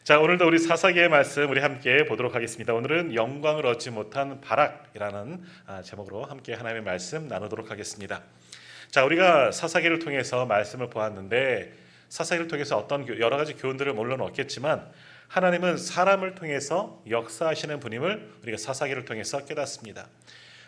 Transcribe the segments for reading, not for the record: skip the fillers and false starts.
자, 오늘도 우리 사사기의 말씀 우리 함께 보도록 하겠습니다. 오늘은 영광을 얻지 못한 바락이라는 제목으로 함께 하나님의 말씀 나누도록 하겠습니다. 자, 우리가 사사기를 통해서 말씀을 보았는데 사사기를 통해서 어떤 여러 가지 교훈들을 물론 얻겠지만 하나님은 사람을 통해서 역사하시는 분임을 우리가 사사기를 통해서 깨닫습니다.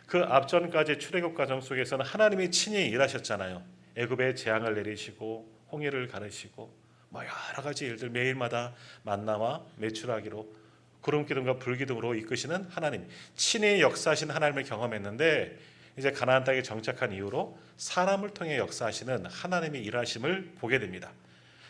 그 앞전까지 출애굽 과정 속에서는 하나님이 친히 일하셨잖아요. 애굽에 재앙을 내리시고 홍해를 가르시고 여러 가지 일들 매일마다 만나와 메추라기로 구름 기둥과 불 기둥으로 이끄시는 하나님, 친히 역사하신 하나님을 경험했는데 이제 가나안 땅에 정착한 이후로 사람을 통해 역사하시는 하나님의 일하심을 보게 됩니다.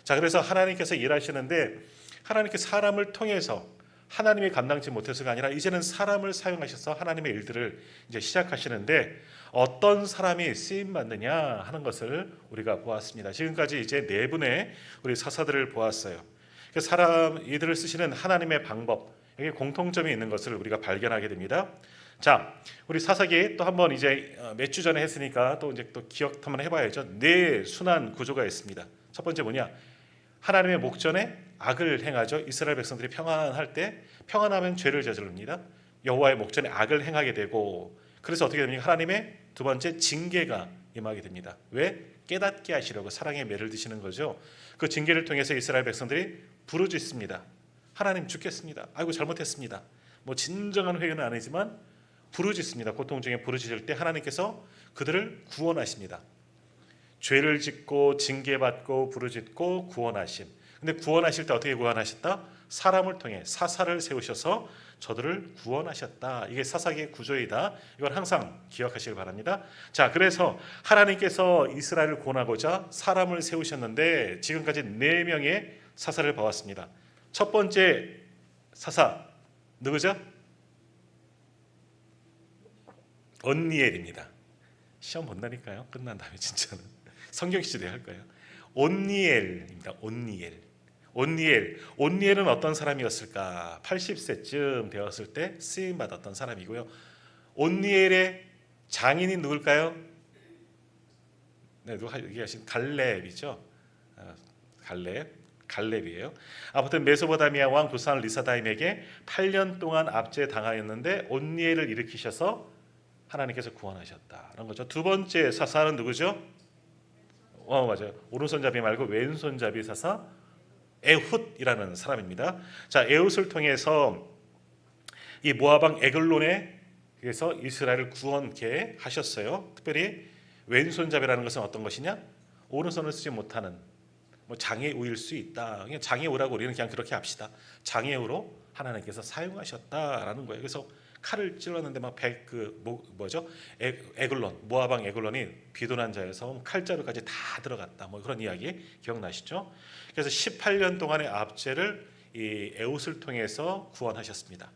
자, 그래서 하나님께서 일하시는데 하나님께 사람을 통해서 하나님이 감당치 못해서가 아니라 이제는 사람을 사용하셔서 하나님의 일들을 이제 시작하시는데 어떤 사람이 쓰임 받느냐 하는 것을 우리가 보았습니다. 지금까지 이제 네 분의 우리 사사들을 보았어요. 사람 이들을 쓰시는 하나님의 방법, 여기 공통점이 있는 것을 우리가 발견하게 됩니다. 자, 우리 사사기 또 한번 이제 몇 주 전에 했으니까 또 이제 또 기억 한번 해봐야죠. 네 순환 구조가 있습니다. 첫 번째 뭐냐? 하나님의 목전에 악을 행하죠. 이스라엘 백성들이 평안할 때 평안하면 죄를 저지릅니다. 여호와의 목전에 악을 행하게 되고 그래서 어떻게 됩니까? 하나님의 두 번째 징계가 임하게 됩니다. 왜? 깨닫게 하시려고 사랑의 매를 드시는 거죠. 그 징계를 통해서 이스라엘 백성들이 부르짖습니다. 하나님 죽겠습니다. 아이고 잘못했습니다. 진정한 회개는 아니지만 부르짖습니다. 고통 중에 부르짖을 때 하나님께서 그들을 구원하십니다. 죄를 짓고 징계받고 부르짖고 구원하심. 근데 구원하실 때 어떻게 구원하셨다? 사람을 통해 사사를 세우셔서 저들을 구원하셨다. 이게 사사기의 구조이다. 이걸 항상 기억하시길 바랍니다. 자, 그래서 하나님께서 이스라엘을 구원하고자 사람을 세우셨는데 지금까지 4명의 사사를 봐왔습니다. 첫 번째 사사 누구죠? 온니엘입니다. 시험 본다니까요. 끝난 다음에 진짜는 성경 시대에 할 거예요. 온니엘입니다. 온니엘은 어떤 사람이었을까? 80세쯤 되었을 때 쓰임 받았던 사람이고요. 온니엘의 장인이 누굴까요? 네, 누가 얘기하신 갈렙이죠. 갈렙이에요. 아무튼 메소포타미아 왕 구산 리사다임에게 8년 동안 압제 당하였는데 온니엘을 일으키셔서 하나님께서 구원하셨다는 거죠. 두 번째 사사는 누구죠? 맞아요. 오른손잡이 말고 왼손잡이 사사 에훗이라는 사람입니다. 자, 에훗을 통해서 이 모압왕 에글론에 그래서 이스라엘을 구원케 하셨어요. 특별히 왼손잡이라는 것은 어떤 것이냐? 오른손을 쓰지 못하는 장애우일 수 있다. 그냥 장애우라고 우리는 그냥 그렇게 합시다. 장애우로 하나님께서 사용하셨다라는 거예요. 그래서 칼을 찔렀는데 에글론 모압왕 에글론이 비둔한 자여서 칼자루까지 다 들어갔다. 그런 이야기 기억나시죠? 그래서 18년 동안의 압제를 이 에훗을 통해서 구원하셨습니다.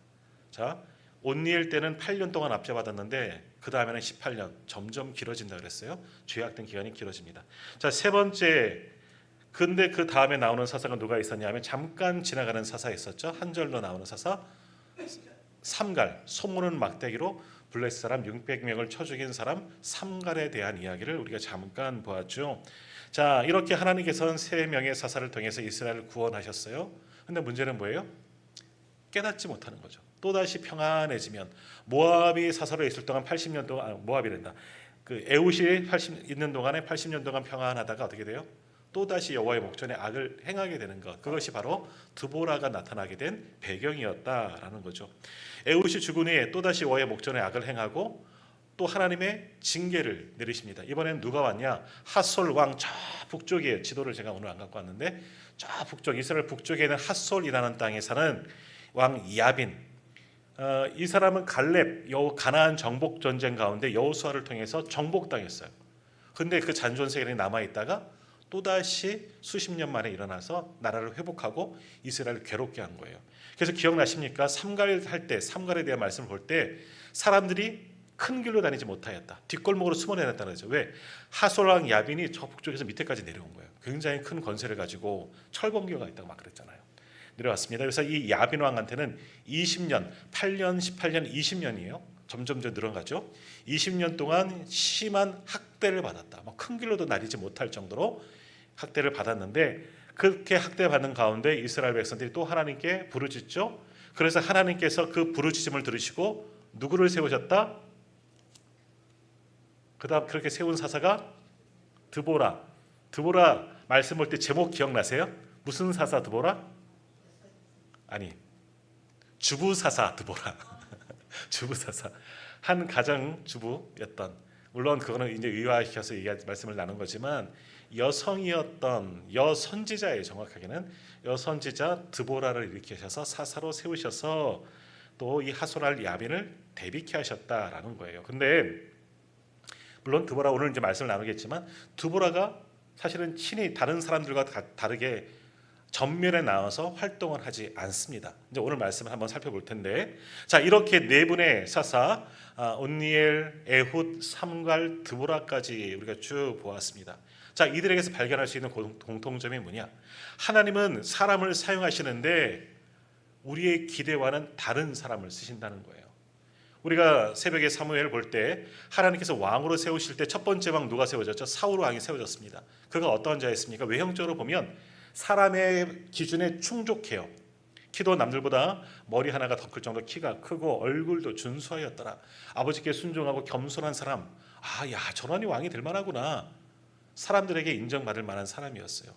자, 온니엘 때는 8년 동안 압제받았는데 그 다음에는 18년 점점 길어진다 그랬어요. 죄악된 기간이 길어집니다. 자, 세 번째 근데 그 다음에 나오는 사사가 누가 있었냐면 잠깐 지나가는 사사 있었죠. 한 절로 나오는 사사 삼갈, 소문은 막대기로 블레셋 사람 600명을 쳐 죽인 사람 삼갈에 대한 이야기를 우리가 잠깐 보았죠. 자, 이렇게 하나님께서는 3명의 사사를 통해서 이스라엘을 구원하셨어요. 근데 문제는 뭐예요? 깨닫지 못하는 거죠. 또다시 평안해지면 모압이 사사로 있을 동안 80년 동안 모압이란다. 그 에훗이 있는 동안에 80년 동안 평안하다가 어떻게 돼요? 또다시 여호와의 목전에 악을 행하게 되는 것, 그것이 바로 드보라가 나타나게 된 배경이었다라는 거죠. 에훗이 죽은 후에 또다시 여호와의 목전에 악을 행하고 또 하나님의 징계를 내리십니다. 이번엔 누가 왔냐? 핫솔 왕 저 북쪽에, 지도를 제가 오늘 안 갖고 왔는데 저 북쪽, 이스라엘 북쪽에 있는 핫솔이라는 땅에 사는 왕 야빈, 이 사람은 갈렙 가나안 정복 전쟁 가운데 여호수아를 통해서 정복당했어요. 근데 그 잔존세력이 남아있다가 또다시 수십 년 만에 일어나서 나라를 회복하고 이스라엘을 괴롭게 한 거예요. 그래서 기억나십니까? 삼갈 할 때, 삼갈에 대한 말씀을 볼 때 사람들이 큰 길로 다니지 못하였다. 뒷골목으로 숨어내놨다는 거죠. 왜? 하솔왕 야빈이 저 북쪽에서 밑에까지 내려온 거예요. 굉장히 큰 권세를 가지고 철범교가 있다고 막 그랬잖아요. 내려왔습니다. 그래서 이 야빈 왕한테는 20년, 8년, 18년, 20년이에요. 점점 늘어가죠. 20년 동안 심한 학대를 받았다. 큰 길로도 다니지 못할 정도로 학대를 받았는데 그렇게 학대받는 가운데 이스라엘 백성들이 또 하나님께 부르짖죠. 그래서 하나님께서 그 부르짖음을 들으시고 누구를 세우셨다? 그다음 그렇게 세운 사사가 드보라. 드보라 말씀 볼 때 제목 기억나세요? 무슨 사사 드보라? 아니, 주부사사 드보라. 주부사사. 한 가정 주부였던, 물론 그거는 이제 의화시켜서 말씀을 나눈 거지만 여성이었던 여선지자예요. 정확하게는 여선지자 드보라를 일으키셔서 사사로 세우셔서 또 이 하솔할 야빈을 대비케 하셨다라는 거예요. 근데 물론 드보라, 오늘 이제 말씀을 나누겠지만 드보라가 사실은 친히 다른 사람들과 다르게 전면에 나와서 활동을 하지 않습니다. 이제 오늘 말씀을 한번 살펴볼 텐데, 자, 이렇게 네 분의 사사, 온니엘, 에훗, 삼갈, 드보라까지 우리가 쭉 보았습니다. 자, 이들에게서 발견할 수 있는 공통점이 뭐냐? 하나님은 사람을 사용하시는데 우리의 기대와는 다른 사람을 쓰신다는 거예요. 우리가 새벽에 사무엘을 볼 때 하나님께서 왕으로 세우실 때 첫 번째 왕 누가 세워졌죠? 사울 왕이 세워졌습니다. 그가 어떤 자였습니까? 외형적으로 보면 사람의 기준에 충족해요. 키도 남들보다 머리 하나가 더 클 정도 키가 크고 얼굴도 준수하였더라. 아버지께 순종하고 겸손한 사람. 야, 저런이 왕이 될 만하구나. 사람들에게 인정받을 만한 사람이었어요.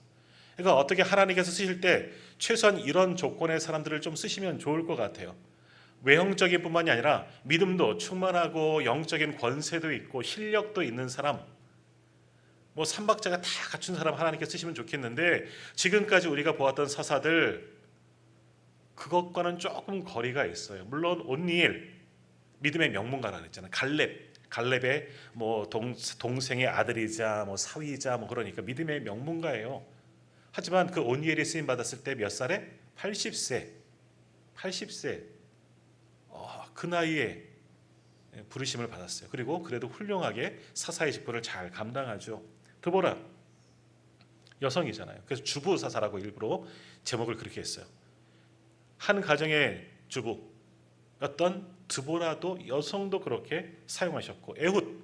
그러니까 어떻게 하나님께서 쓰실 때 최소한 이런 조건의 사람들을 좀 쓰시면 좋을 것 같아요. 외형적인 뿐만이 아니라 믿음도 충만하고 영적인 권세도 있고 실력도 있는 사람, 뭐 삼박자가 다 갖춘 사람 하나님께 쓰시면 좋겠는데, 지금까지 우리가 보았던 사사들 그것과는 조금 거리가 있어요. 물론 온니엘 믿음의 명문가라고 했잖아요. 갈렙의 뭐 동생의 아들이자 뭐 사위자 뭐 그러니까 믿음의 명문가예요. 하지만 그 온니엘이 쓰임 받았을 때 몇 살에? 80세. 그 나이에 부르심을 받았어요. 그리고 그래도 훌륭하게 사사의 직분을 잘 감당하죠. 드보라 여성이잖아요. 그래서 주부 사사라고 일부러 제목을 그렇게 했어요. 한 가정의 주부였던 드보라도 여성도 그렇게 사용하셨고, 에훗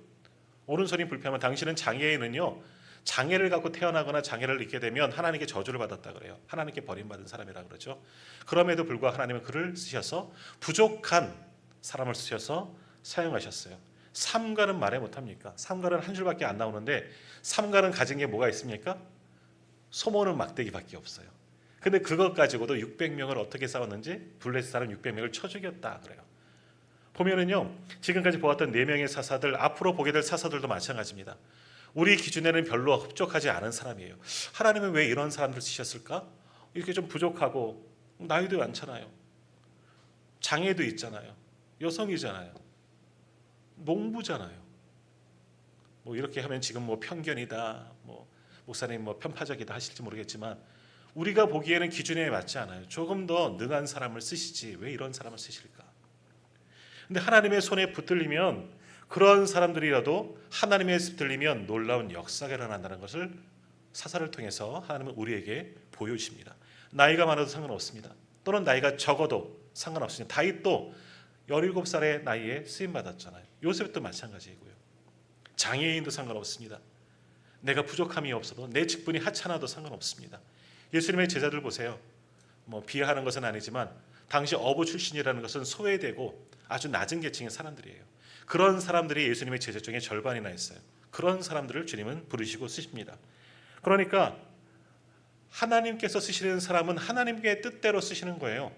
오른손이 불편하면 당신은 장애인은요, 장애를 갖고 태어나거나 장애를 입게 되면 하나님께 저주를 받았다 그래요. 하나님께 버림받은 사람이라 그러죠. 그럼에도 불구하고 하나님은 그를 쓰셔서 부족한 사람을 쓰셔서 사용하셨어요. 삼갈은 말해 못합니까? 삼갈은 한 줄밖에 안 나오는데 삼갈은 가진 게 뭐가 있습니까? 소모는 막대기밖에 없어요. 근데 그것 가지고도 600명을 어떻게 싸웠는지 블레셋 사람 600명을 쳐 죽였다 그래요. 보면은요, 지금까지 보았던 4명의 사사들, 앞으로 보게 될 사사들도 마찬가지입니다. 우리 기준에는 별로 흡족하지 않은 사람이에요. 하나님은 왜 이런 사람들 쓰셨을까? 이렇게 좀 부족하고 나이도 많잖아요. 장애도 있잖아요. 여성이잖아요. 농부잖아요. 뭐 이렇게 하면 지금 뭐 편견이다, 뭐 목사님 뭐 편파적이다 하실지 모르겠지만 우리가 보기에는 기준에 맞지 않아요. 조금 더 능한 사람을 쓰시지 왜 이런 사람을 쓰실까? 근데 하나님의 손에 붙들리면, 그런 사람들이라도 하나님의 손에 붙들리면 놀라운 역사가 일어난다는 것을 사사를 통해서 하나님은 우리에게 보여주십니다. 나이가 많아도 상관없습니다. 또는 나이가 적어도 상관없습니다. 다윗도 17살의 나이에 쓰임 받았잖아요. 요셉도 마찬가지이고요. 장애인도 상관없습니다. 내가 부족함이 없어도 내 직분이 하찮아도 상관없습니다. 예수님의 제자들 보세요. 뭐 비하하는 것은 아니지만 당시 어부 출신이라는 것은 소외되고 아주 낮은 계층의 사람들이에요. 그런 사람들이 예수님의 제자 중에 절반이나 있어요. 그런 사람들을 주님은 부르시고 쓰십니다. 그러니까 하나님께서 쓰시는 사람은 하나님의 뜻대로 쓰시는 거예요.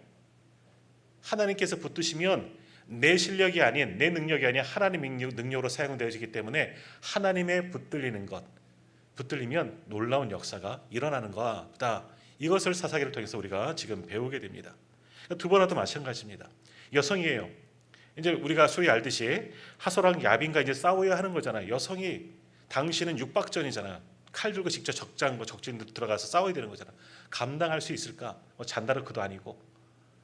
하나님께서 붙드시면 내 실력이 아닌, 내 능력이 아닌 하나님의 능력으로 사용되어지기 때문에 하나님의 붙들리는 것, 붙들리면 놀라운 역사가 일어나는 거다. 이것을 사사기를 통해서 우리가 지금 배우게 됩니다. 드보라도 마찬가지입니다. 여성이에요. 이제 우리가 소위 알듯이 하솔랑 야빈과 이제 싸워야 하는 거잖아요. 여성이, 당신은 육박전이잖아요. 칼 들고 직접 적진 들어가서 싸워야 되는 거잖아요. 감당할 수 있을까? 뭐 잔다르크도 아니고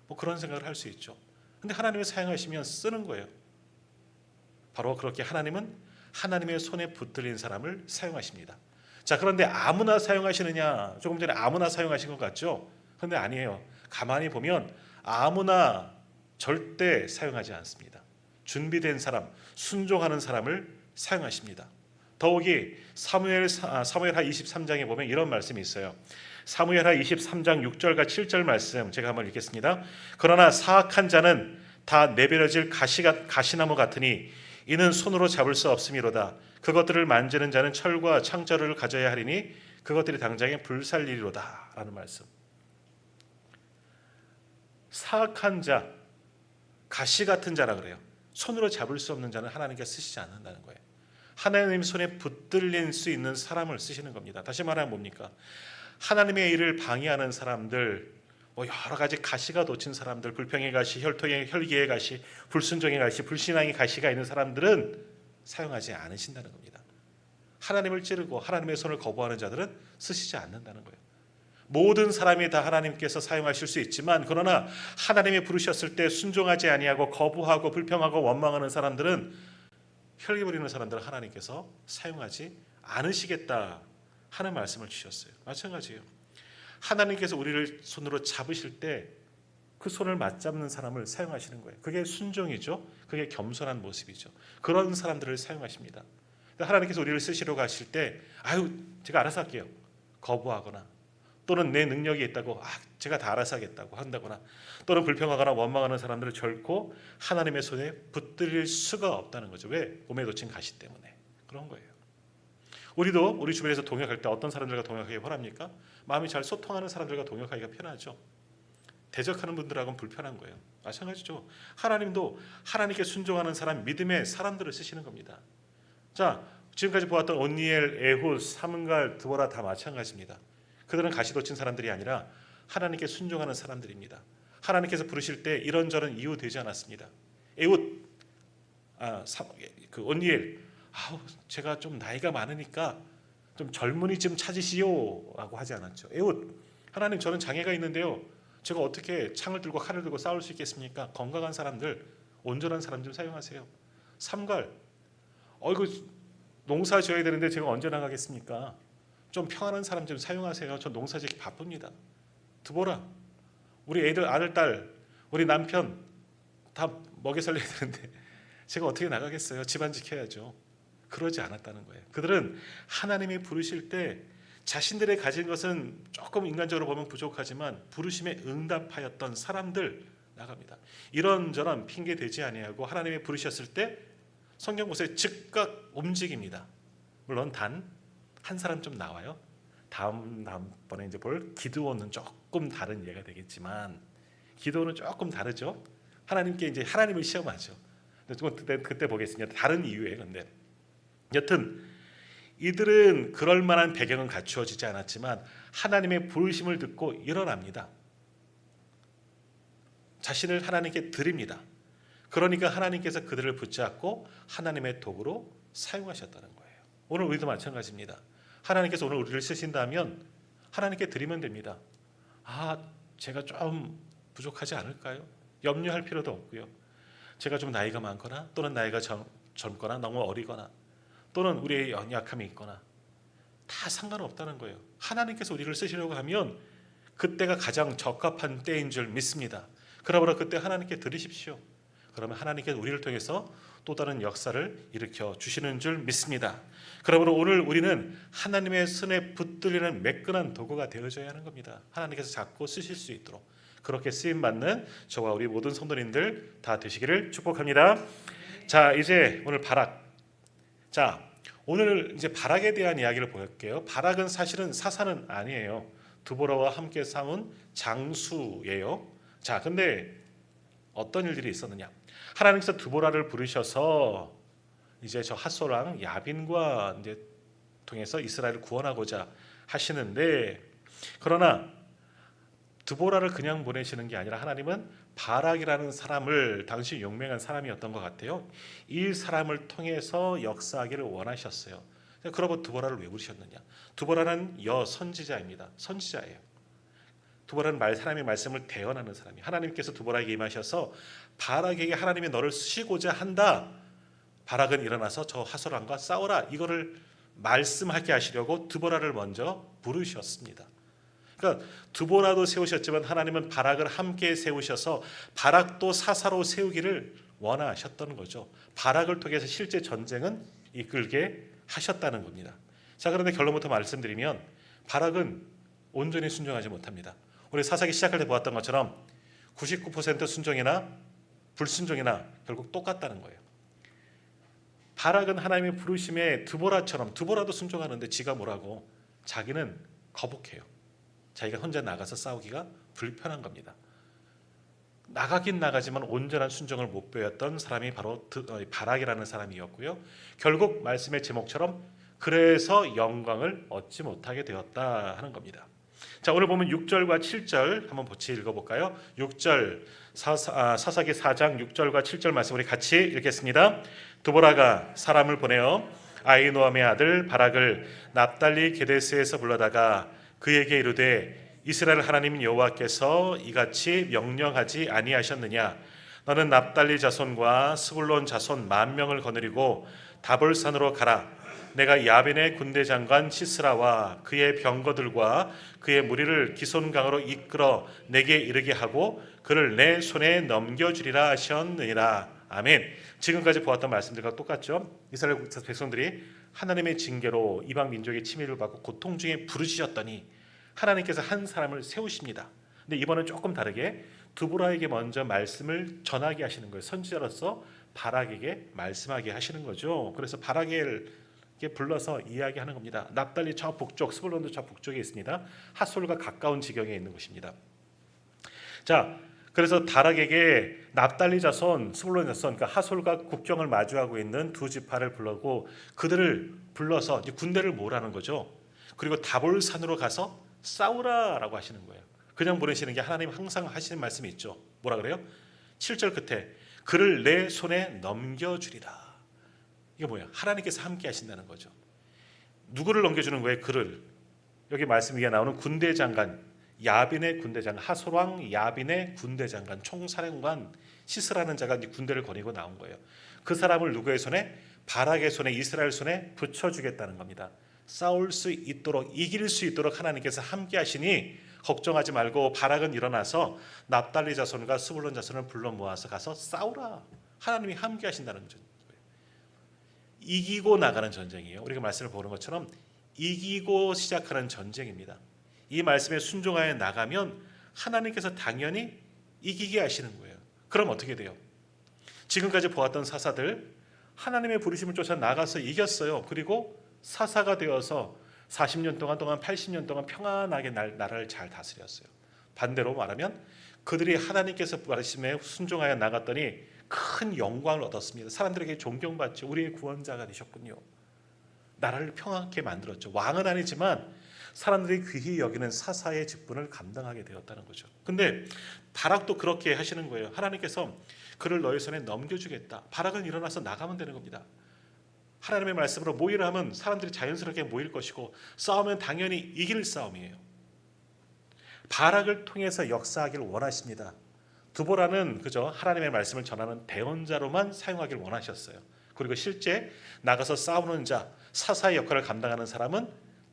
뭐 그런 생각을 할 수 있죠. 근데 하나님을 사용하시면 쓰는 거예요. 바로 그렇게 하나님은 하나님의 손에 붙들린 사람을 사용하십니다. 자, 그런데 아무나 사용하시느냐? 조금 전에 아무나 사용하신 것 같죠? 그런데 아니에요. 가만히 보면 아무나 절대 사용하지 않습니다. 준비된 사람, 순종하는 사람을 사용하십니다. 더욱이 사무엘하 23장에 보면 이런 말씀이 있어요. 사무엘하 23장 6절과 7절 말씀 제가 한번 읽겠습니다. 그러나 사악한 자는 다 내버려질 가시나무 같으니 이는 손으로 잡을 수 없음이로다. 그것들을 만지는 자는 철과 창자루를 가져야 하리니 그것들이 당장에 불살리리로다. 라는 말씀. 사악한 자, 가시 같은 자라 그래요. 손으로 잡을 수 없는 자는 하나님께 쓰시지 않는다는 거예요. 하나님 손에 붙들릴 수 있는 사람을 쓰시는 겁니다. 다시 말하면 뭡니까? 하나님의 일을 방해하는 사람들, 여러 가지 가시가 돋친 사람들, 불평의 가시, 혈기의 가시, 불순종의 가시, 불신앙의 가시가 있는 사람들은 사용하지 않으신다는 겁니다. 하나님을 찌르고 하나님의 손을 거부하는 자들은 쓰시지 않는다는 거예요. 모든 사람이 다 하나님께서 사용하실 수 있지만, 그러나 하나님이 부르셨을 때 순종하지 아니하고 거부하고 불평하고 원망하는 사람들은, 혈기 부리는 사람들은 하나님께서 사용하지 않으시겠다 하는 말씀을 주셨어요. 마찬가지예요. 하나님께서 우리를 손으로 잡으실 때 그 손을 맞잡는 사람을 사용하시는 거예요. 그게 순종이죠. 그게 겸손한 모습이죠. 그런 사람들을 사용하십니다. 하나님께서 우리를 쓰시려고 하실 때 제가 알아서 할게요. 거부하거나, 또는 내 능력이 있다고 제가 다 알아서 하겠다고 한다거나, 또는 불평하거나 원망하는 사람들을 결코 하나님의 손에 붙들릴 수가 없다는 거죠. 왜? 몸에 돋친 가시 때문에. 그런 거예요. 우리도 우리 주변에서 동역할 때 어떤 사람들과 동역하기 편합니까? 마음이 잘 소통하는 사람들과 동역하기가 편하죠. 대적하는 분들하고는 불편한 거예요. 마찬가지죠. 하나님도 하나님께 순종하는 사람, 믿음의 사람들을 쓰시는 겁니다. 자, 지금까지 보았던 온니엘, 에훗, 사문갈, 드보라 다 마찬가지입니다. 그들은 가시 돋친 사람들이 아니라 하나님께 순종하는 사람들입니다. 하나님께서 부르실 때 이런저런 이유 되지 않았습니다. 에훗, 온니엘, 제가 좀 나이가 많으니까 좀 젊은이 좀 찾으시오라고 하지 않았죠. 에훗, 하나님 저는 장애가 있는데요. 제가 어떻게 창을 들고 칼을 들고 싸울 수 있겠습니까? 건강한 사람들, 온전한 사람 좀 사용하세요. 삼갈, 이거 농사 지어야 되는데 제가 언제 나가겠습니까? 좀 평안한 사람 좀 사용하세요. 저 농사 짓기 바쁩니다. 드보라, 우리 애들, 아들, 딸, 우리 남편 다 먹여 살려야 되는데 제가 어떻게 나가겠어요? 집안 지켜야죠. 그러지 않았다는 거예요. 그들은 하나님이 부르실 때 자신들의 가진 것은 조금 인간적으로 보면 부족하지만 부르심에 응답하였던 사람들 나갑니다. 이런저런 핑계 대지 아니하고 하나님이 부르셨을 때 성경 보세요. 즉각 움직입니다. 물론 단 한 사람 좀 나와요. 다음번에 이제 볼 기드온은 조금 다른 예가 되겠지만, 기드온은 조금 다르죠. 하나님께 이제 하나님을 시험하죠. 그때 보겠습니다. 다른 이유예요. 근데 여튼 이들은 그럴 만한 배경은 갖추어지지 않았지만 하나님의 부르심을 듣고 일어납니다. 자신을 하나님께 드립니다. 그러니까 하나님께서 그들을 붙잡고 하나님의 도구로 사용하셨다는 거예요. 오늘 우리도 마찬가지입니다. 하나님께서 오늘 우리를 쓰신다면 하나님께 드리면 됩니다. 제가 좀 부족하지 않을까요? 염려할 필요도 없고요. 제가 좀 나이가 많거나, 또는 나이가 젊거나, 너무 어리거나, 또는 우리의 연약함이 있거나 다 상관없다는 거예요. 하나님께서 우리를 쓰시려고 하면 그때가 가장 적합한 때인 줄 믿습니다. 그러므로 그때 하나님께 드리십시오. 그러면 하나님께서 우리를 통해서 또 다른 역사를 일으켜 주시는 줄 믿습니다. 그러므로 오늘 우리는 하나님의 손에 붙들리는 매끈한 도구가 되어져야 하는 겁니다. 하나님께서 잡고 쓰실 수 있도록 그렇게 쓰임받는 저와 우리 모든 성도님들 다 되시기를 축복합니다. 자, 이제 오늘 바락. 자, 오늘 이제 바락에 대한 이야기를 볼게요. 바락은 사실은 사사는 아니에요. 드보라와 함께 싸운 장수예요. 자, 근데 어떤 일들이 있었느냐? 하나님께서 드보라를 부르셔서 이제 저 핫소랑 야빈과 이제 통해서 이스라엘을 구원하고자 하시는데, 그러나 드보라를 그냥 보내시는 게 아니라 하나님은 바락이라는 사람을, 당시 용맹한 사람이었던 것 같아요. 이 사람을 통해서 역사하기를 원하셨어요. 그러고 드보라를 왜 부르셨느냐? 드보라는 선지자입니다. 선지자예요. 드보라는 사람의 말씀을 대언하는 사람이, 하나님께서 드보라에게 임하셔서 바락에게 하나님이 너를 쓰시고자 한다. 바락은 일어나서 저 하소랑과 싸워라. 이거를 말씀하게 하시려고 드보라를 먼저 부르셨습니다. 그러니까 드보라도 세우셨지만 하나님은 바락을 함께 세우셔서 바락도 사사로 세우기를 원하셨던 거죠. 바락을 통해서 실제 전쟁은 이끌게 하셨다는 겁니다. 자, 그런데 결론부터 말씀드리면 바락은 온전히 순종하지 못합니다. 우리 사사기 시작할 때 보았던 것처럼 99% 순종이나 불순종이나 결국 똑같다는 거예요. 바락은 하나님의 부르심에 드보라도 순종하는데 지가 뭐라고? 자기는 거북해요. 자기가 혼자 나가서 싸우기가 불편한 겁니다. 나가긴 나가지만 온전한 순종을 못 보였던 사람이 바로 바락이라는 사람이었고요. 결국 말씀의 제목처럼 그래서 영광을 얻지 못하게 되었다 하는 겁니다. 자, 오늘 보면 6절과 7절 한번 같이 읽어볼까요? 6절 사사기 4장 6절과 7절 말씀 우리 같이 읽겠습니다. 드보라가 사람을 보내어 아히노암의 아들 바락을 납달리 게데스에서 불러다가 그에게 이르되 이스라엘 하나님 여호와께서 이같이 명령하지 아니하셨느냐? 너는 납달리 자손과 스불론 자손 10,000명을 거느리고 다볼산으로 가라. 내가 야빈의 군대 장관 시스라와 그의 병거들과 그의 무리를 기손강으로 이끌어 내게 이르게 하고 그를 내 손에 넘겨주리라 하셨느니라. 아멘. 지금까지 보았던 말씀들과 똑같죠. 이스라엘 백성들이 하나님의 징계로 이방 민족의 침입을 받고 고통 중에 부르짖었더니 하나님께서 한 사람을 세우십니다. 근데 이번은 조금 다르게 드보라에게 먼저 말씀을 전하게 하시는 거예요. 선지자로서 바락에게 말씀하게 하시는 거죠. 그래서 바락을 불러서 이야기하는 겁니다. 납달리 저 북쪽, 스불론도 저 북쪽에 있습니다. 핫솔과 가까운 지경에 있는 곳입니다. 자, 그래서 바락에게 납달리 자손, 스불론 자손, 그러니까 핫솔과 국경을 마주하고 있는 두 지파를 불러고 그들을 불러서 이제 군대를 모으라는 거죠. 그리고 다볼산으로 가서 싸우라라고 하시는 거예요. 그냥 보내시는 게 하나님 항상 하시는 말씀이 있죠. 뭐라 그래요? 7절 끝에 그를 내 손에 넘겨주리라. 이게 뭐야? 하나님께서 함께 하신다는 거죠. 누구를 넘겨주는 거예요? 그를. 여기 말씀 위에 나오는 군대 장관, 야빈의 군대 장관, 하솔왕 야빈의 군대 장관, 총사령관 시스라는 자가 이제 군대를 거니고 나온 거예요. 그 사람을 누구의 손에? 바락의 손에, 이스라엘 손에 붙여주겠다는 겁니다. 싸울 수 있도록, 이길 수 있도록 하나님께서 함께 하시니 걱정하지 말고 바락은 일어나서 납달리 자손과 스불론 자손을 불러 모아서 가서 싸우라. 하나님이 함께 하신다는 거죠. 이기고 나가는 전쟁이에요. 우리가 말씀을 보는 것처럼 이기고 시작하는 전쟁입니다. 이 말씀에 순종하여 나가면 하나님께서 당연히 이기게 하시는 거예요. 그럼 어떻게 돼요? 지금까지 보았던 사사들 하나님의 부르심을 쫓아 나가서 이겼어요. 그리고 사사가 되어서 40년 동안 80년 동안 평안하게 나라를 잘 다스렸어요. 반대로 말하면 그들이 하나님께서 말씀에 순종하여 나갔더니 큰 영광을 얻었습니다. 사람들에게 존경받죠. 우리의 구원자가 되셨군요. 나라를 평안하게 만들었죠. 왕은 아니지만 사람들이 귀히 여기는 사사의 직분을 감당하게 되었다는 거죠. 근데 바락도 그렇게 하시는 거예요. 하나님께서 그를 너희 손에 넘겨주겠다. 바락은 일어나서 나가면 되는 겁니다. 하나님의 말씀으로 모이라 하면 사람들이 자연스럽게 모일 것이고 싸우면 당연히 이길 싸움이에요. 바락을 통해서 역사하기를 원하십니다. 드보라는 그저 하나님의 말씀을 전하는 대언자로만 사용하기를 원하셨어요. 그리고 실제 나가서 싸우는 자, 사사의 역할을 감당하는 사람은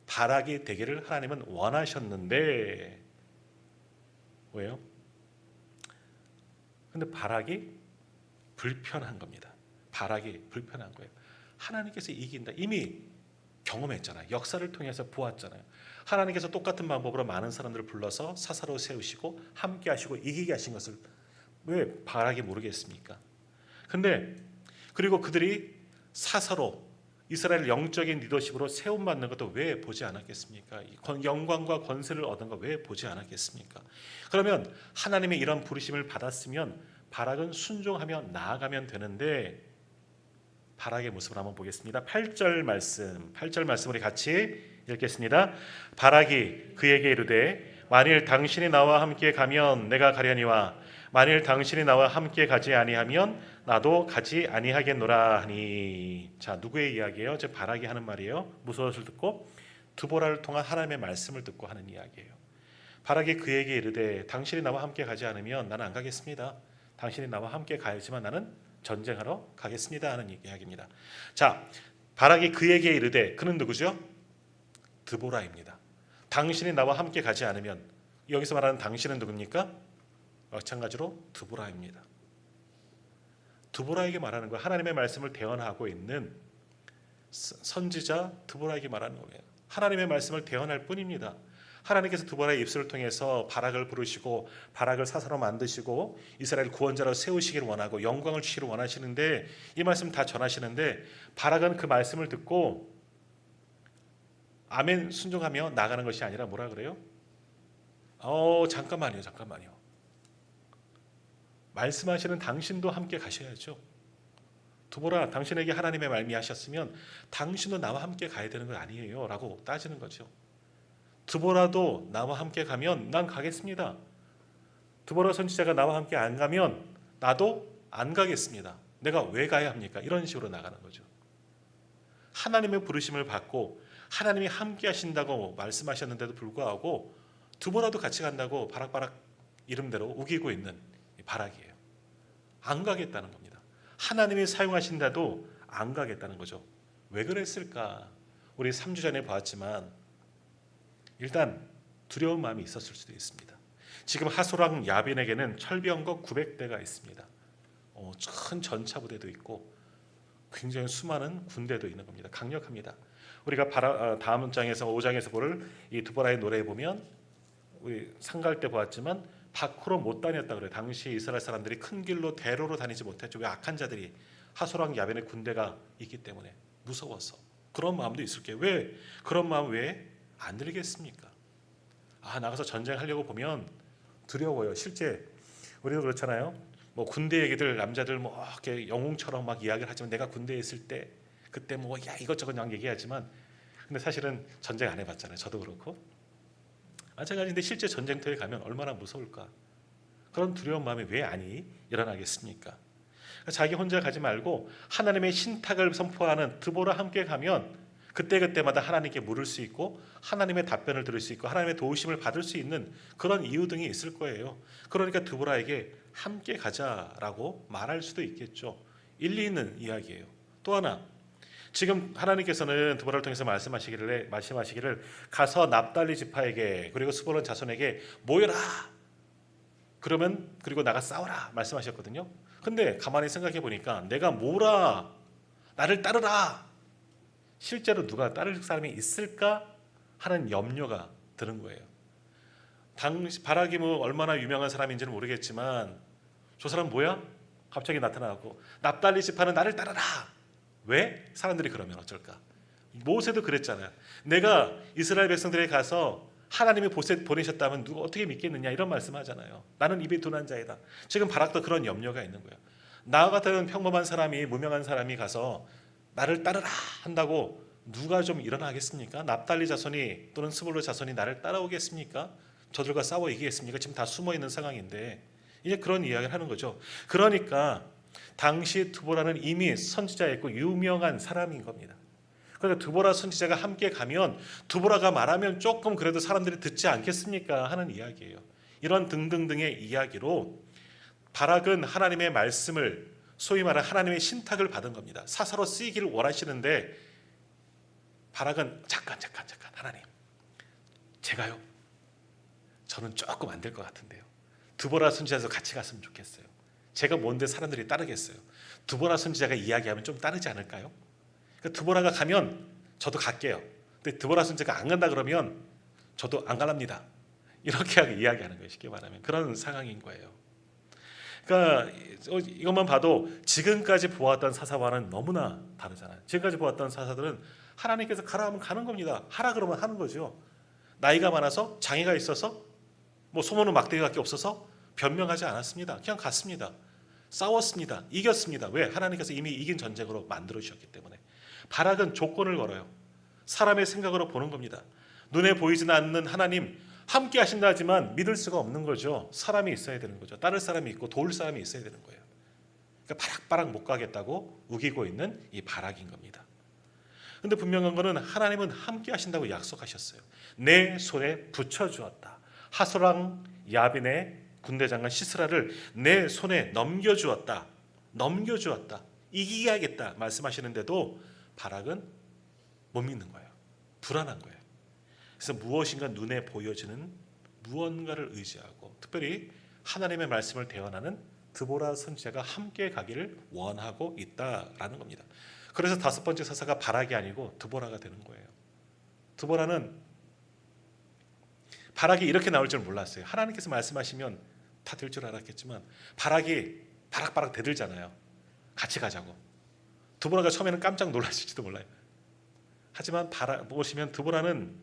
바락이 되기를 하나님은 원하셨는데 왜요? 근데 바락이 불편한 겁니다. 바락이 불편한 거예요. 하나님께서 이긴다. 이미 경험했잖아요. 역사를 통해서 보았잖아요. 하나님께서 똑같은 방법으로 많은 사람들을 불러서 사사로 세우시고 함께 하시고 이기게 하신 것을 왜 바락이 모르겠습니까? 근데 그리고 그들이 사사로 이스라엘 영적인 리더십으로 세움받는 것도 왜 보지 않았겠습니까? 영광과 권세를 얻은 거 왜 보지 않았겠습니까? 그러면 하나님의 이런 부르심을 받았으면 바락은 순종하며 나아가면 되는데 바락의 모습을 한번 보겠습니다. 8절 말씀 우리 같이 읽겠습니다. 바락이 그에게 이르되 만일 당신이 나와 함께 가면 내가 가려니와 만일 당신이 나와 함께 가지 아니하면 나도 가지 아니하겠노라 하니. 자, 누구의 이야기예요? 제 바락이 하는 말이에요. 무엇을 듣고? 드보라를 통한 하나님의 말씀을 듣고 하는 이야기예요. 바락이 그에게 이르되 당신이 나와 함께 가지 않으면 나는 안 가겠습니다. 당신이 나와 함께 가야지만 나는 전쟁하러 가겠습니다 하는 이야기입니다. 자, 바락이 그에게 이르되 그는 누구죠? 드보라입니다. 당신이 나와 함께 가지 않으면, 여기서 말하는 당신은 누굽니까? 마찬가지로 드보라입니다. 드보라에게 말하는 거예요. 하나님의 말씀을 대언하고 있는 선지자 드보라에게 말하는 거예요. 하나님의 말씀을 대언할 뿐입니다. 하나님께서 드보라의 입술을 통해서 바락을 부르시고 바락을 사사로 만드시고 이스라엘 구원자로 세우시기를 원하고 영광을 주시기를 원하시는데 이 말씀 다 전하시는데 바락은 그 말씀을 듣고 아멘 순종하며 나가는 것이 아니라 뭐라 그래요? 잠깐만요. 말씀하시는 당신도 함께 가셔야죠. 드보라, 당신에게 하나님의 말미하셨으면 당신도 나와 함께 가야 되는 거 아니에요? 라고 따지는 거죠. 드보라도 나와 함께 가면 난 가겠습니다. 드보라 선지자가 나와 함께 안 가면 나도 안 가겠습니다. 내가 왜 가야 합니까? 이런 식으로 나가는 거죠. 하나님의 부르심을 받고 하나님이 함께 하신다고 말씀하셨는데도 불구하고 드보라도 같이 간다고 바락바락 이름대로 우기고 있는 바락이에요. 안 가겠다는 겁니다. 하나님이 사용하신다도 안 가겠다는 거죠. 왜 그랬을까? 우리 3주 전에 봤지만 일단 두려운 마음이 있었을 수도 있습니다. 지금 하솔왕 야빈에게는 철병거 900대가 있습니다. 큰 전차 부대도 있고 굉장히 수많은 군대도 있는 겁니다. 강력합니다. 우리가 다음 장에서 5장에서 볼 이 드보라의 노래에 보면 우리 상갈 때 보았지만 밖으로 못 다녔다 그래요. 당시 이스라엘 사람들이 큰 길로 대로로 다니지 못했죠. 왜? 악한 자들이 하솔왕 야벤의 군대가 있기 때문에 무서워서. 그런 마음도 있을 게요. 왜 그런 마음 왜 안 들겠습니까? 나가서 전쟁하려고 보면 두려워요. 실제 우리도 그렇잖아요. 뭐 군대 얘기들 남자들 뭐 이렇게 영웅처럼 막 이야기를 하지만 내가 군대에 있을 때 그때 뭐 야 이것저것 막 얘기하지만 근데 사실은 전쟁 안 해봤잖아요. 저도 그렇고 마찬가지인데 실제 전쟁터에 가면 얼마나 무서울까? 그런 두려운 마음이 왜 아니 일어나겠습니까? 자기 혼자 가지 말고 하나님의 신탁을 선포하는 드보라 함께 가면 그때그때마다 하나님께 물을 수 있고 하나님의 답변을 들을 수 있고 하나님의 도우심을 받을 수 있는 그런 이유 등이 있을 거예요. 그러니까 드보라에게 함께 가자라고 말할 수도 있겠죠. 일리 있는 이야기예요. 또 하나 지금 하나님께서는 드보라를 통해서 말씀하시기를 가서 납달리 지파에게 그리고 스불론 자손에게 모여라. 그리고 나가 싸워라 말씀하셨거든요. 근데 가만히 생각해 보니까 내가 뭐라 나를 따르라. 실제로 누가 따를 사람이 있을까 하는 염려가 드는 거예요. 당시 바락이 뭐 얼마나 유명한 사람인지는 모르겠지만 저 사람 뭐야? 갑자기 나타나고 납달리 지파는 나를 따르라. 왜? 사람들이 그러면 어쩔까? 모세도 그랬잖아요. 내가 이스라엘 백성들에게 가서 하나님이 보내셨다면 누가 어떻게 믿겠느냐 이런 말씀하잖아요. 나는 입이 둔한 자이다. 지금 바락도 그런 염려가 있는 거예요. 나 같은 평범한 사람이 무명한 사람이 가서 나를 따르라 한다고 누가 좀 일어나겠습니까? 납달리 자손이 또는 스불론 자손이 나를 따라오겠습니까? 저들과 싸워 이기겠습니까? 지금 다 숨어 있는 상황인데 이제 그런 이야기를 하는 거죠. 그러니까 당시 드보라는 이미 선지자였고 유명한 사람인 겁니다. 그러니까 드보라 선지자가 함께 가면 드보라가 말하면 조금 그래도 사람들이 듣지 않겠습니까? 하는 이야기예요. 이런 등등등의 이야기로 바락은 하나님의 말씀을 소위 말하는 하나님의 신탁을 받은 겁니다. 사사로 쓰이기를 원하시는데 바락은 잠깐 하나님 제가요? 저는 조금 안 될 것 같은데요. 드보라 선지자에서 같이 갔으면 좋겠어요. 제가 뭔데 사람들이 따르겠어요. 드보라 선지자가 이야기하면 좀 따르지 않을까요? 그러니까 드보라가 가면 저도 갈게요. 근데 드보라 선지자가 안 간다 그러면 저도 안 갈랍니다. 이렇게 이야기하는 거예요. 쉽게 말하면 그런 상황인 거예요. 그러니까 이것만 봐도 지금까지 보았던 사사와는 너무나 다르잖아요. 지금까지 보았던 사사들은 하나님께서 가라 하면 가는 겁니다. 하라 그러면 하는 거죠. 나이가 많아서 장애가 있어서 뭐 소모는 막대기밖에 없어서 변명하지 않았습니다. 그냥 갔습니다. 싸웠습니다. 이겼습니다. 왜? 하나님께서 이미 이긴 전쟁으로 만들어 주셨기 때문에. 바락은 조건을 걸어요. 사람의 생각으로 보는 겁니다. 눈에 보이지는 않는 하나님 함께 하신다 하지만 믿을 수가 없는 거죠. 사람이 있어야 되는 거죠. 따를 사람이 있고 도울 사람이 있어야 되는 거예요. 그러니까 바락바락 못 가겠다고 우기고 있는 이 바락인 겁니다. 그런데 분명한 거는 하나님은 함께 하신다고 약속하셨어요. 내 손에 붙여주었다. 하솔왕 야빈의 군대 장관 시스라를 내 손에 넘겨주었다. 이기게 하겠다 말씀하시는데도 바락은 못 믿는 거예요. 불안한 거예요. 그래서 무엇인가 눈에 보여지는 무언가를 의지하고 특별히 하나님의 말씀을 대언하는 드보라 선지자가 함께 가기를 원하고 있다라는 겁니다. 그래서 다섯 번째 사사가 바락이 아니고 드보라가 되는 거예요. 드보라는 바락이 이렇게 나올 줄 몰랐어요. 하나님께서 말씀하시면 다 될 줄 알았겠지만 바락이 바락바락 대들잖아요. 같이 가자고. 드보라가 처음에는 깜짝 놀라실지도 몰라요. 하지만 보시면 드보라는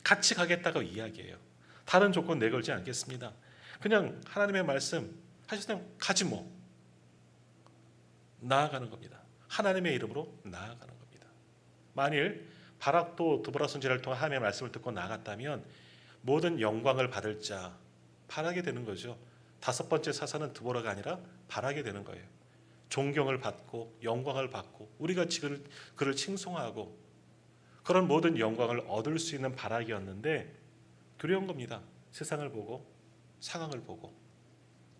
같이 가겠다고 이야기해요. 다른 조건 내걸지 않겠습니다. 그냥 하나님의 말씀 하셨으면 가지 뭐. 나아가는 겁니다. 하나님의 이름으로 나아가는 겁니다. 만일 바락도 드보라 선지자를 통한 하나님의 말씀을 듣고 나아갔다면 모든 영광을 받을 자 바락이 되는 거죠. 다섯 번째 사사는 드보라가 아니라 바락이 되는 거예요. 존경을 받고 영광을 받고 우리가 그를 칭송하고 그런 모든 영광을 얻을 수 있는 바락이었는데 두려운 겁니다. 세상을 보고 상황을 보고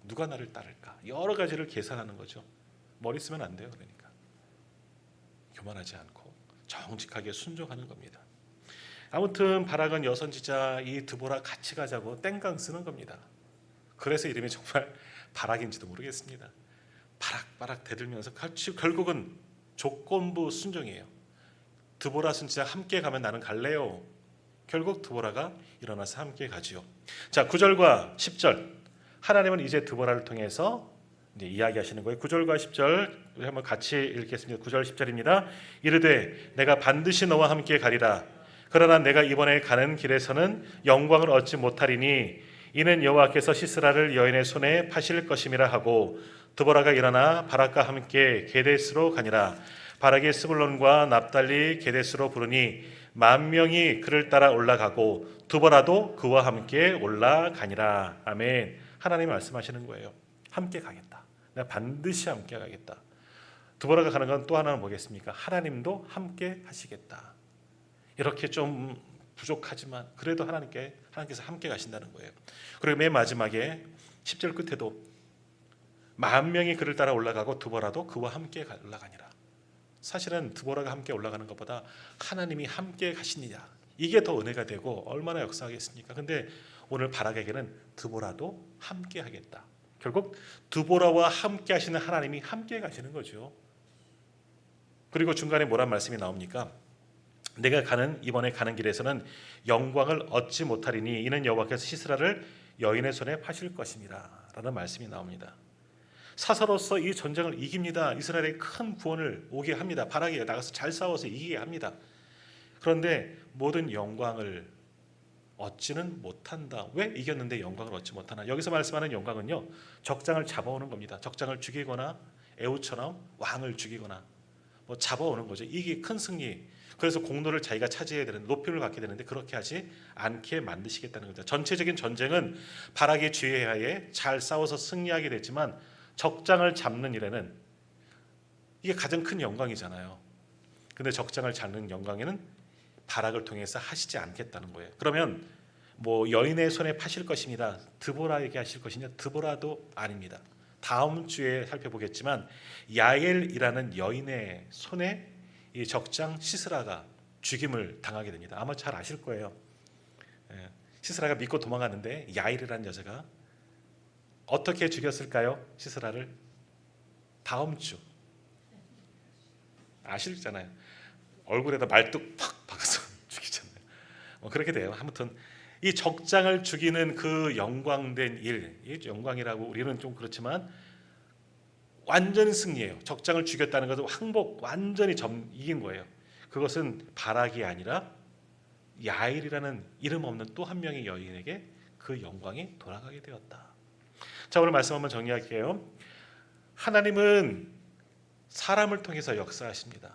누가 나를 따를까 여러 가지를 계산하는 거죠. 머리 쓰면 안 돼요. 그러니까 교만하지 않고 정직하게 순종하는 겁니다. 아무튼 바락은 여선지자 이 드보라 같이 가자고 땡깡 쓰는 겁니다. 그래서 이름이 정말 바락인지도 모르겠습니다. 바락바락 대들면서 결국은 조건부 순종이에요. 드보라 선지자 함께 가면 나는 갈래요. 결국 드보라가 일어나서 함께 가지요. 자, 9절과 10절 하나님은 이제 드보라를 통해서 이제 이야기하시는 거예요. 9절과 10절 우리 한번 같이 읽겠습니다. 9절 10절입니다. 이르되 내가 반드시 너와 함께 가리라. 그러나 내가 이번에 가는 길에서는 영광을 얻지 못하리니 이는 여호와께서 시스라를 여인의 손에 파실 것임이라 하고 드보라가 일어나 바락과 함께 게데스로 가니라. 바락이 스불론과 납달리 게데스로 부르니 10,000명이 그를 따라 올라가고 드보라도 그와 함께 올라가니라. 아멘. 하나님이 말씀하시는 거예요. 함께 가겠다. 내가 반드시 함께 가겠다. 드보라가 가는 건 또 하나는 뭐겠습니까? 하나님도 함께 하시겠다. 이렇게 좀 부족하지만 그래도 하나님께서 함께 가신다는 거예요. 그리고 맨 마지막에 10절 끝에도 10,000명이 그를 따라 올라가고 드보라도 그와 함께 올라가니라. 사실은 드보라가 함께 올라가는 것보다 하나님이 함께 가시느냐 이게 더 은혜가 되고 얼마나 역사하겠습니까? 근데 오늘 바락에게는 드보라도 함께 하겠다. 결국 드보라와 함께 하시는 하나님이 함께 가시는 거죠. 그리고 중간에 뭐란 말씀이 나옵니까? 내가 이번에 가는 길에서는 영광을 얻지 못하리니 이는 여호와께서 시스라를 여인의 손에 파실 것입니다. 라는 말씀이 나옵니다. 사사로서 이 전쟁을 이깁니다. 이스라엘에 큰 구원을 오게 합니다. 바락이 나가서 잘 싸워서 이기게 합니다. 그런데 모든 영광을 얻지는 못한다. 왜 이겼는데 영광을 얻지 못하나? 여기서 말씀하는 영광은요, 적장을 잡아오는 겁니다. 적장을 죽이거나 에우처럼 왕을 죽이거나 뭐 잡아오는 거죠. 이게 큰 승리. 그래서 공로를 자기가 차지해야 되는 높임을 갖게 되는데 그렇게 하지 않게 만드시겠다는 거죠. 전체적인 전쟁은 바락의 지휘하에 잘 싸워서 승리하게 됐지만 적장을 잡는 일에는 이게 가장 큰 영광이잖아요. 근데 적장을 잡는 영광에는 바락을 통해서 하시지 않겠다는 거예요. 그러면 뭐 여인의 손에 파실 것입니다. 드보라에게 하실 것이냐? 드보라도 아닙니다. 다음 주에 살펴보겠지만 야엘이라는 여인의 손에 이 적장 시스라가 죽임을 당하게 됩니다. 아마 잘 아실 거예요. 시스라가 믿고 도망갔는데 야엘이라는 여자가 어떻게 죽였을까요? 시스라를 다음 주 아시잖아요. 얼굴에다 말뚝 팍 박아서 죽이잖아요. 그렇게 돼요. 아무튼 이 적장을 죽이는 그 영광된 일, 이 영광이라고 우리는 좀 그렇지만 완전 승리예요. 적장을 죽였다는 것은 항복 완전히 이긴 거예요. 그것은 바락이 아니라 야일이라는 이름 없는 또 한 명의 여인에게 그 영광이 돌아가게 되었다. 자, 오늘 말씀 한번 정리할게요. 하나님은 사람을 통해서 역사하십니다.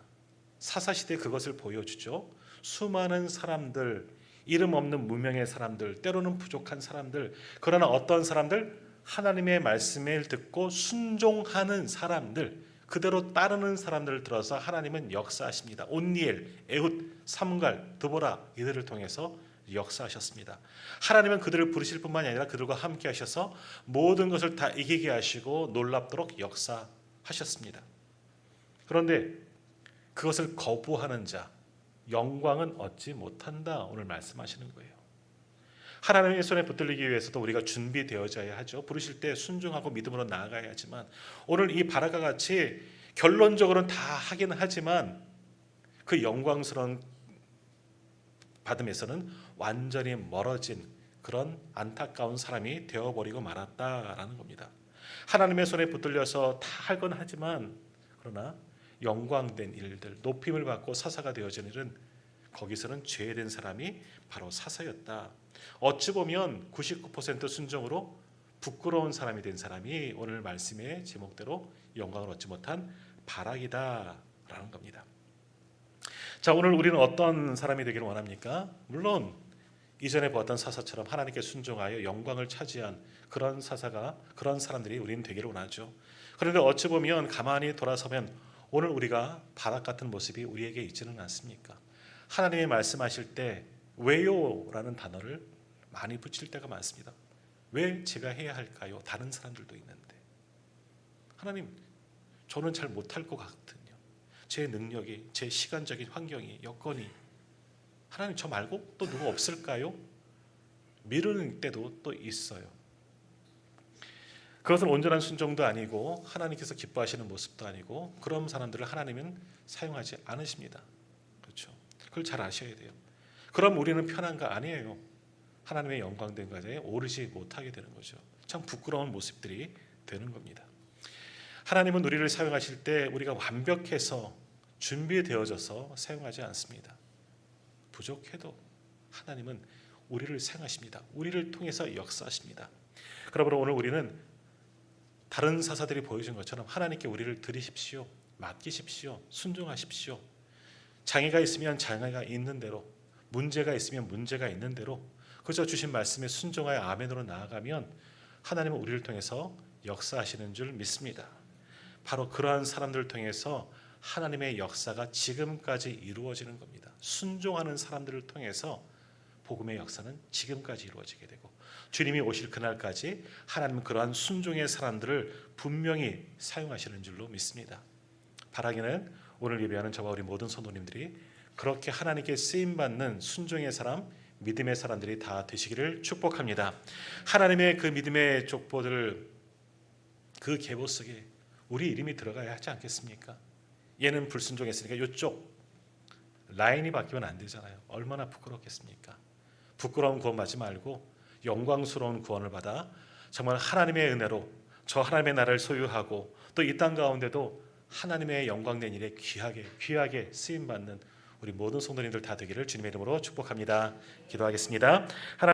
사사시대 그것을 보여주죠. 수많은 사람들, 이름 없는 무명의 사람들, 때로는 부족한 사람들, 그러나 어떤 사람들? 하나님의 말씀을 듣고 순종하는 사람들, 그대로 따르는 사람들을 들어서 하나님은 역사하십니다. 온니엘, 에훗, 삼갈, 드보라 이들을 통해서 역사하셨습니다. 하나님은 그들을 부르실 뿐만이 아니라 그들과 함께 하셔서 모든 것을 다 이기게 하시고 놀랍도록 역사하셨습니다. 그런데 그것을 거부하는 자 영광은 얻지 못한다. 오늘 말씀하시는 거예요. 하나님의 손에 붙들리기 위해서도 우리가 준비되어져야 하죠. 부르실 때 순종하고 믿음으로 나아가야 하지만 오늘 이 바락과 같이 결론적으로는 다 하긴 하지만 그 영광스러운 받음에서는 완전히 멀어진 그런 안타까운 사람이 되어버리고 말았다라는 겁니다. 하나님의 손에 붙들려서 다 할 건 하지만 그러나 영광된 일들, 높임을 받고 사사가 되어진 일은 거기서는 죄된 사람이 바로 사사였다. 어찌 보면 99% 순종으로 부끄러운 사람이 된 사람이 오늘 말씀의 제목대로 영광을 얻지 못한 바락이다라는 겁니다. 자, 오늘 우리는 어떤 사람이 되기를 원합니까? 물론 이전에 보았던 사사처럼 하나님께 순종하여 영광을 차지한 그런 사사가, 그런 사람들이 우리는 되기를 원하죠. 그런데 어찌 보면 가만히 돌아서면 오늘 우리가 바락 같은 모습이 우리에게 있지는 않습니까? 하나님이 말씀하실 때 왜요라는 단어를 많이 붙일 때가 많습니다. 왜 제가 해야 할까요? 다른 사람들도 있는데. 하나님, 저는 잘 못할 것 같거든요. 제 능력이, 제 시간적인 환경이, 여건이. 하나님, 저 말고 또 누가 없을까요? 미루는 때도 또 있어요. 그것은 온전한 순종도 아니고 하나님께서 기뻐하시는 모습도 아니고 그런 사람들을 하나님은 사용하지 않으십니다. 그렇죠? 그걸 잘 아셔야 돼요. 그럼 우리는 편한가? 아니에요. 하나님의 영광된 과제에 오르지 못하게 되는 거죠. 참 부끄러운 모습들이 되는 겁니다. 하나님은 우리를 사용하실 때 우리가 완벽해서 준비되어져서 사용하지 않습니다. 부족해도 하나님은 우리를 사용하십니다. 우리를 통해서 역사하십니다. 그러므로 오늘 우리는 다른 사사들이 보여준 것처럼 하나님께 우리를 드리십시오. 맡기십시오. 순종하십시오. 장애가 있으면 장애가 있는 대로, 문제가 있으면 문제가 있는 대로 그저 주신 말씀에 순종하여 아멘으로 나아가면 하나님은 우리를 통해서 역사하시는 줄 믿습니다. 바로 그러한 사람들을 통해서 하나님의 역사가 지금까지 이루어지는 겁니다. 순종하는 사람들을 통해서 복음의 역사는 지금까지 이루어지게 되고 주님이 오실 그날까지 하나님은 그러한 순종의 사람들을 분명히 사용하시는 줄로 믿습니다. 바라기는 오늘 예배하는 저와 우리 모든 성도님들이 그렇게 하나님께 쓰임받는 순종의 사람, 믿음의 사람들이 다 되시기를 축복합니다. 하나님의 그 믿음의 족보들, 그 계보 속에 우리 이름이 들어가야 하지 않겠습니까? 얘는 불순종했으니까 이쪽 라인이 바뀌면 안 되잖아요. 얼마나 부끄럽겠습니까? 부끄러운 구원 받지 말고 영광스러운 구원을 받아 정말 하나님의 은혜로 저 하나님의 나라를 소유하고 또 이 땅 가운데도 하나님의 영광된 일에 귀하게 쓰임받는 우리 모든 성도님들 다 되기를 주님의 이름으로 축복합니다. 기도하겠습니다.